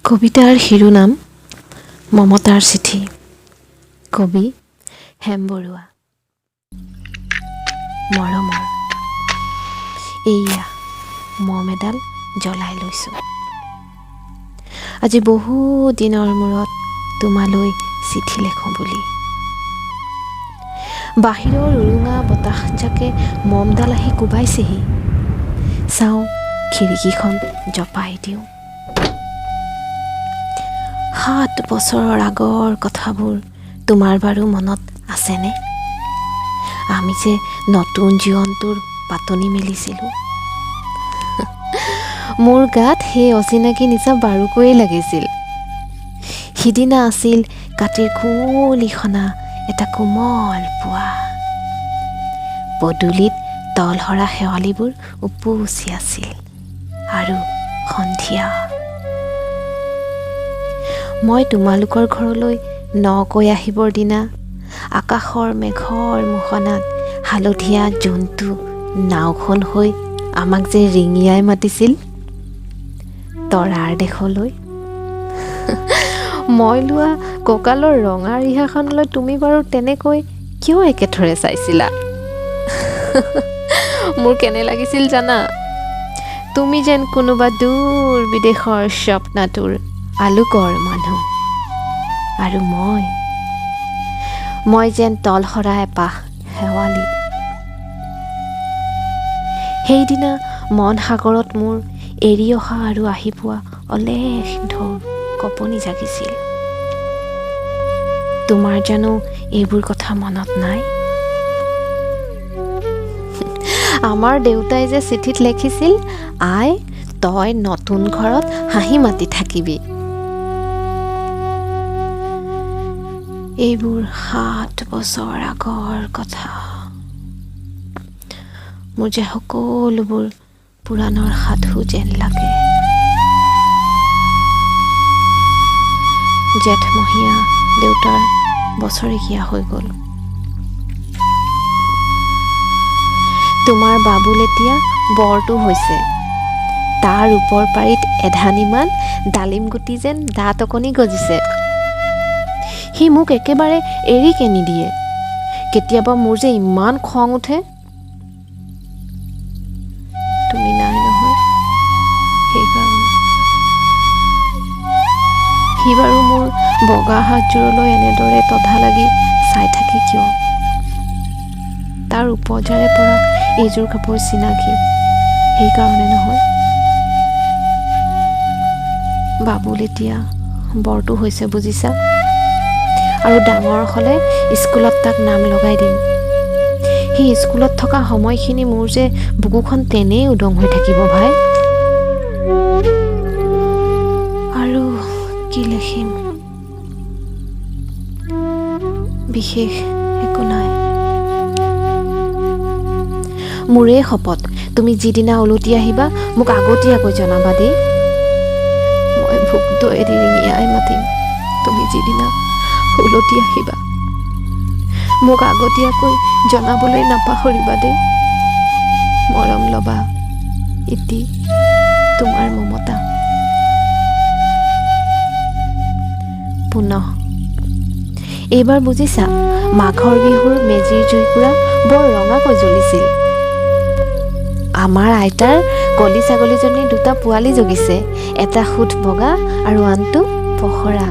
কবিতাৰ শিৰোনাম মমতাৰ চিঠি। কবি হেম বৰুৱা। মৰমৰ এইয়া মম এডাল জ্বলাই লৈছোঁ। আজি বহু দিনৰ মূৰত তোমালৈ চিঠি লেখোঁ বুলি। বাহিৰৰ উৰুঙা বতাহজাকে মমডাল আহি কোবাইছেহি। চাওঁ খিৰিকীখন জপাই দিওঁ। 7 বছৰৰ আগৰ কথাবোৰ তোমাৰ বাৰু মনত আছেনে? আমি যে নতুন জীৱনটোৰ পাতনি মেলিছিলোঁ। মোৰ গাত সেই অচিনাকি নিচা বাৰুকৈয়ে লাগিছিল। সিদিনা আছিল কাতিৰ কুঁৱলী এটা কোমল পুৱা। পদূলিত তলসৰা শেৱালিবোৰ উপচি আছিল আৰু সন্ধিয়া। মই তোমালোকৰ ঘৰলৈ নকৈ আহিবৰ দিনা আকাশৰ মেঘৰ মোহনাত হালধীয়া জন্তু নাওখন হৈ আমাক যে ৰিঙিয়াই মাতিছিল তৰাৰ দেশলৈ। মই লোৱা কঁকালৰ ৰঙা ৰিহাখনলৈ তুমি বাৰু তেনেকৈ কিয় একেথৰে চাইছিলা? মোৰ কেনে লাগিছিল জানা? তুমি যেন কোনোবা দূৰ বিদেশৰ স্বপ্নাতুৰ আলোকৰ মানুহ, আৰু মই যেন তলসৰা এপাহ শেৱালি। সেইদিনা মন সাগৰত মোৰ এৰি অহা আৰু আহি পোৱা অলেখ ঢৌ কঁপনি জাগিছিল। তোমাৰ জানো এইবোৰ কথা মনত নাই? আমাৰ দেউতাই যে চিঠিত লিখিছিল, আই তই নতুন ঘৰত হাঁহি মাতি থাকিবি। এইবোৰ 7 বছৰ আগৰ কথা। মোৰ যে সকলোবোৰ পুৰাণৰ সাধু যেন লাগে। জেঠমহীয়া দেউতাৰ বছৰেকীয়া হৈ গ'ল। তোমাৰ বাবুল এতিয়া বৰটো হৈছে। তাৰ ওপৰ পাৰিত এধানিমান ডালিম গুটি যেন দাঁত অকণি গজিছে। সি মোক একেবাৰে এৰিকে নিদিয়ে। কেতিয়াবা মোৰ যে ইমান খং উঠে। তুমি নাই নহয়, সেইকাৰণে। সি বাৰু মোৰ বগা হাতযোৰলৈ এনেদৰে তধা লাগি চাই থাকে কিয়? তাৰ উপজাৰে পৰা এইযোৰ কাপোৰ চিনাকি, সেইকাৰণে নহয়। বাবুল এতিয়া বৰটো হৈছে বুজিছা, আৰু ডাঙৰ হ'লে স্কুলত তাক নাম লগাই দিম। সি স্কুলত থকা সময়খিনি মোৰ যে বুকুখন তেনেই উদং হৈ থাকিব ভাই। আৰু কি লিখিম? বিশেষ একো নাই। মোৰে শপত, তুমি যিদিনা উলটি আহিবা মোক আগতীয়াকৈ জনাবা দেই। মই ভোকটো এৰি ৰিঙিয়াই মাতিম। তুমি যিদিনা উলটি আহিবা মোক আগতীয়াকৈ জনাবলৈ নাপাহৰিবা দেই। মৰম ল'বা। ইতি তোমাৰ মমতা। পুনঃ এইবাৰ বুজিছা, মাঘৰ বিহুৰ মেজিৰ জুইকুৰা বৰ ৰঙাকৈ জ্বলিছিল। আমাৰ আইতাৰ কলি ছাগলীজনীৰ 2টা পোৱালি জগিছে, এটা সুত বগা আৰু আনটো পখৰা।